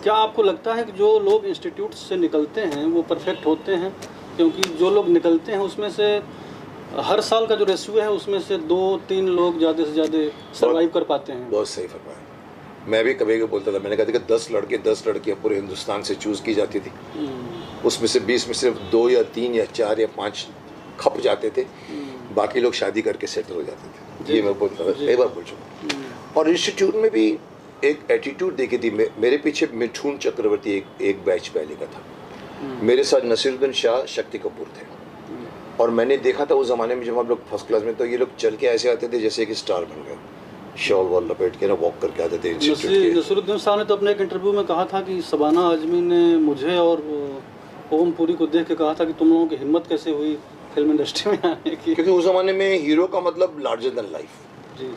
क्या आपको लगता है कि जो लोग इंस्टीट्यूट से निकलते हैं वो परफेक्ट होते हैं? क्योंकि जो लोग निकलते हैं उसमें से हर साल का जो रेशियो है उसमें से 2-3 लोग ज़्यादा से ज़्यादा सर्वाइव कर पाते हैं। बहुत सही फरमाया। मैं भी कभी बोलता था, मैंने कहा था कि 10 लड़कियाँ पूरे हिंदुस्तान से चूज़ की जाती थी, उसमें से 20 में सिर्फ 2 या 3 या 4 या 5 खप जाते थे, बाकी लोग शादी करके सेटल हो जाते थे। ये मैं बोलता था, कई बार बोल चुका। और इंस्टीट्यूट में भी एक एटीट्यूड देखी थी। मेरे पीछे मिठून चक्रवर्ती एक बैच पहले का था, मेरे साथ नसीरुद्दीन शाह, शक्ति कपूर थे। और मैंने देखा था उस ज़माने में जब हम लोग फर्स्ट क्लास में, तो ये लोग चल के ऐसे आते थे जैसे कि स्टार बन गए, शॉल वॉल लपेट के ना वॉक करके आते थे इंस्टीट्यूट के। नसीरुद्दीन शाह ने तो अपने एक इंटरव्यू में कहा था कि शबाना आजमी ने मुझे और ओम पुरी को देख के कहा था कि तुम लोगों की हिम्मत कैसे हुई फिल्म इंडस्ट्री में आने की। क्योंकि उस ज़माने में हीरो का मतलब लार्जर देन लाइफ। जी।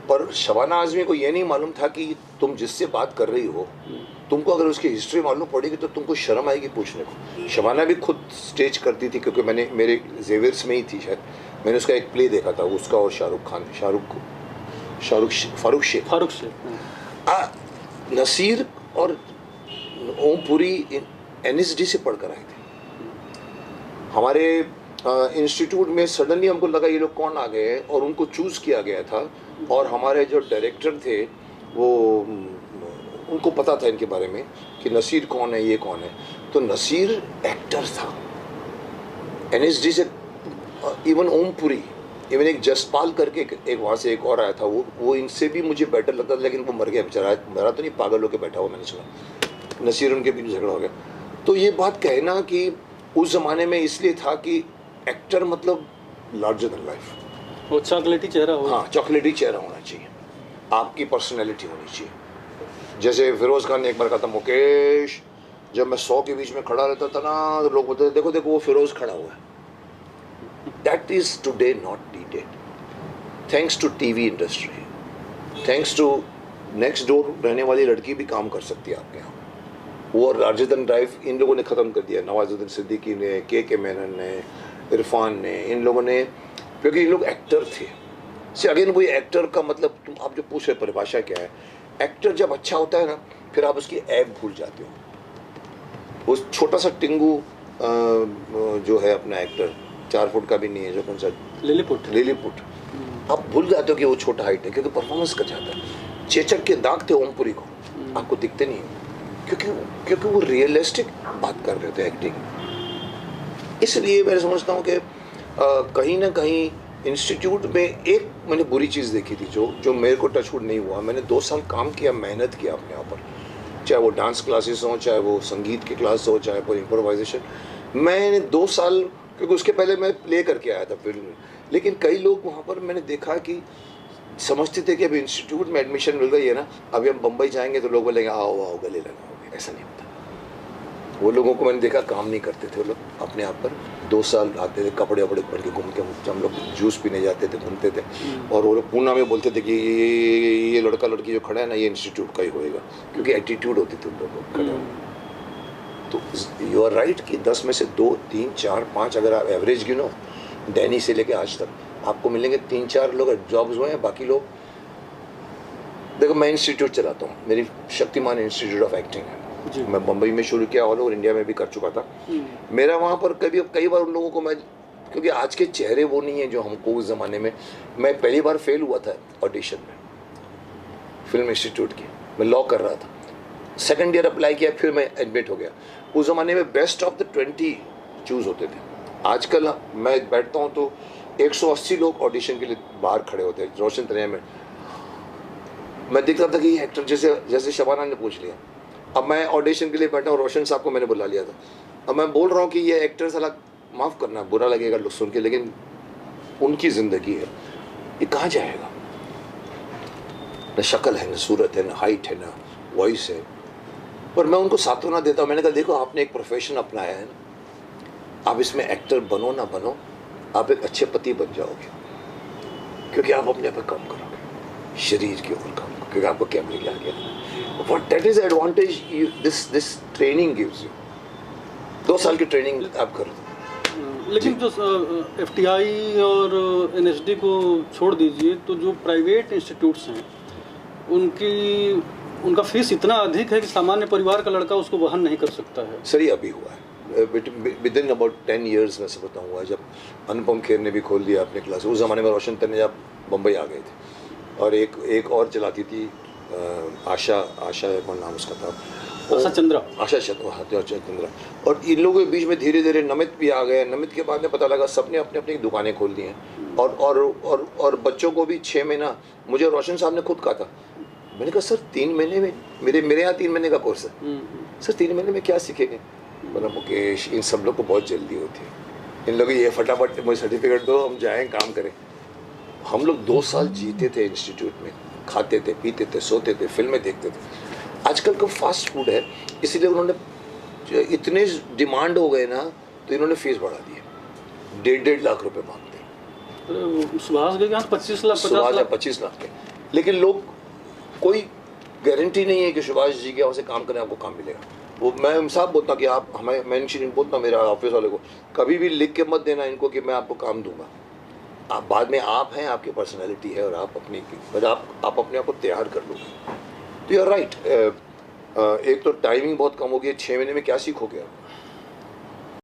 पर शबाना आजमी को ये नहीं मालूम था कि तुम जिससे बात कर रही हो, तुमको अगर उसकी हिस्ट्री मालूम पड़ेगी तो तुमको शर्म आएगी पूछने को। शबाना भी खुद स्टेज करती थी, क्योंकि मैंने मेरे जेवियर्स में ही थी शायद, मैंने उसका एक प्ले देखा था, उसका और फारूक शेख। नसीर और ओम पुरी NSD से पढ़कर आए थे हमारे इंस्टीट्यूट में। सडनली हमको लगा ये लोग कौन आ गए हैं, और उनको चूज़ किया गया था। और हमारे जो डायरेक्टर थे वो, उनको पता था इनके बारे में कि नसीर कौन है, ये कौन है। तो नसीर एक्टर था NSD से। इवन ओम पुरी, इवन एक जसपाल करके एक वहाँ से एक और आया था, वो इनसे भी मुझे बेटर लगता था, लेकिन वो मर गया बेचारा। मरा तो नहीं, पागल होकर बैठा हुआ, मैंने सुना। नसीर उनके बीच झगड़ा हो गया। तो ये बात कहना कि उस ज़माने में इसलिए था कि एक्टर मतलब लार्जर देन लाइफ, वो चॉकलेटी चेहरा हो। हाँ, चॉकलेटी चेहरा होना चाहिए, आपकी पर्सनैलिटी होनी चाहिए। जैसे फिरोज़ खान ने एक बार कहा था, मुकेश जब मैं 100 के बीच में खड़ा रहता था ना, तो लोग बोलते थे देखो देखो वो फिरोज़ खड़ा हुआ है। That is today not needed. Thanks to TV industry, thanks to next door रहने वाली लड़की भी काम कर सकती है आपके यहाँ। वो लार्जर देन लाइफ इन लोगों ने ख़त्म कर दिया। नवाजुद्दीन सिद्दीकी ने, के मेनन ने, इरफान ने, इन लोगों ने, क्योंकि ये लोग एक्टर थे। से अगेन वही एक्टर का मतलब, तुम आप जो पूछ रहे परिभाषा क्या है, एक्टर जब अच्छा होता है ना, फिर आप उसकी ऐब भूल जाते हो। उस छोटा सा टिंगू जो है अपना एक्टर, 4 फुट का भी नहीं है, जो कौन सा लिलीपुट, आप भूल जाते हो कि वो छोटा हाइट है, क्योंकि परफॉर्मेंस का चाहता है। चेचक के दाग थे ओमपुरी को, आपको दिखते नहीं, क्योंकि वो रियलिस्टिक बात कर रहे थे एक्टिंग। इसलिए मैं समझता हूँ कि कहीं ना कहीं इंस्टीट्यूट में एक मैंने बुरी चीज़ देखी थी, जो मेरे को टचवुड नहीं हुआ। मैंने 2 साल काम किया, मेहनत किया अपने यहाँ पर, चाहे वो डांस क्लासेस हो, चाहे वो संगीत की क्लास हो, चाहे वो इम्प्रोवाइजेशन। मैंने 2 साल, क्योंकि उसके पहले मैं प्ले करके आया था फिल्म में, लेकिन कई लोग वहाँ पर मैंने देखा कि समझते थे कि अभी इंस्टीट्यूट में एडमिशन मिल गई है ना, अभी हम बम्बई जाएंगे तो लोग बोलेंगे आओ आओ गले लगाओगे। ऐसा नहीं होता। वो लोगों को मैंने देखा काम नहीं करते थे वो लोग अपने आप पर। 2 साल आते थे, कपड़े वपड़े पहन के घूम के, हम लोग जूस पीने जाते थे, घूमते थे, और वो लोग पूना में बोलते थे कि ये लड़का लड़की जो खड़ा है ना, ये इंस्टीट्यूट का ही होएगा, क्योंकि एटीट्यूड होती थी उन लोगों को खड़े। तो यू आर राइट कि 10 में से 2, 3, 4, 5 अगर आप एवरेज गिनो, डैनी से लेके आज तक आपको मिलेंगे 3-4 लोग जॉब्स हुए हैं। बाकी लोग, देखो मैं इंस्टीट्यूट चलाता हूँ, मेरी शक्तिमान इंस्टीट्यूट ऑफ एक्टिंग है। मैं बम्बई में शुरू किया, ऑल ओवर इंडिया में भी कर चुका था। मेरा वहाँ पर कई बार उन लोगों को मैं, क्योंकि आज के चेहरे वो नहीं है जो हमको उस ज़माने में। मैं पहली बार फेल हुआ था ऑडिशन में फिल्म इंस्टीट्यूट की, मैं लॉ कर रहा था, सेकेंड ईयर अप्लाई किया, फिर मैं एडमिट हो गया। उस ज़माने में बेस्ट ऑफ द 20 चूज़ होते थे। आजकल मैं बैठता हूँ तो 180 लोग ऑडिशन के लिए बाहर खड़े होते हैं। रोशन तनैया में मैं देखता था कि ये एक्टर, जैसे शबाना ने पूछ लिया, अब मैं ऑडिशन के लिए बैठा हूँ, रोशन साहब को मैंने बुला लिया था, अब मैं बोल रहा हूँ कि ये एक्टर साला, माफ़ करना बुरा लगेगा लोग सुन के, लेकिन उनकी ज़िंदगी है, ये कहाँ जाएगा? न शक्ल है, न सूरत है, न हाइट है, न वॉइस है। पर मैं उनको सांत्वना देता हूँ। मैंने कहा देखो, आपने एक प्रोफेशन अपनाया है ना, आप इसमें एक्टर बनो ना बनो, आप एक अच्छे पति बन जाओगे, क्योंकि आप अपने पर काम करोगे, शरीर के ऊपर काम, क्योंकि आपको कैमरे के आगे आना। What that is the advantage this training gives you। 2 साल की ट्रेनिंग आप कर दो। लेकिन जो FTI और NSD को छोड़ दीजिए, तो जो प्राइवेट इंस्टीट्यूट्स हैं उनका फीस इतना अधिक है कि सामान्य परिवार का लड़का उसको वहन नहीं कर सकता है। सर ये अभी हुआ है, विद इन अबाउट 10 years में से बताऊँ हुआ है, जब अनुपम खेर ने भी खोल दिया अपने क्लास। उस ज़माने में रोशन तनेजा बम्बई आ गए थे, और एक और चलाती थी आशा कौन नाम उसका था, आशा चंद्रा। और इन लोगों के बीच में धीरे धीरे नमित भी आ गए। नमित के बाद में पता लगा सबने अपनी अपनी दुकानें खोल दी हैं, और बच्चों को भी 6 महीना, मुझे रोशन साहब ने खुद कहा था, मैंने कहा सर 3 महीने में, मेरे यहाँ 3 महीने का कोर्स है सर, 3 महीने में क्या सीखेंगे? बोला मुकेश इन सब लोग को बहुत जल्दी होती है, इन लोग ये फटाफट मुझे सर्टिफिकेट दो, हम जाएँ काम करें। हम लोग 2 साल जीते थे इंस्टीट्यूट में, खाते थे, पीते थे, सोते थे, फिल्में देखते थे। आजकल का फास्ट फूड है, इसीलिए उन्होंने इतने डिमांड हो गए ना, तो इन्होंने फीस बढ़ा दी है, 1.5 लाख रुपए मांगते हैं। सुभाष के यहाँ 25 लाख 25 लाख के, लेकिन लोग, कोई गारंटी नहीं है कि सुभाष जी के यहाँ से काम करें आपको काम मिलेगा। वो मैं साहब बोलता कि आप हमें, मैं इनको बोलता मेरा ऑफिस वाले को, कभी भी लिख के मत देना इनको कि मैं आपको काम दूंगा। आप बाद में आप हैं, आपकी पर्सनैलिटी है, और आप अपनी, आप अपने आप को तैयार कर लोगे। तो यू आर राइट, एक तो टाइमिंग बहुत कम हो गई है, 6 महीने में क्या सीखोगे आप?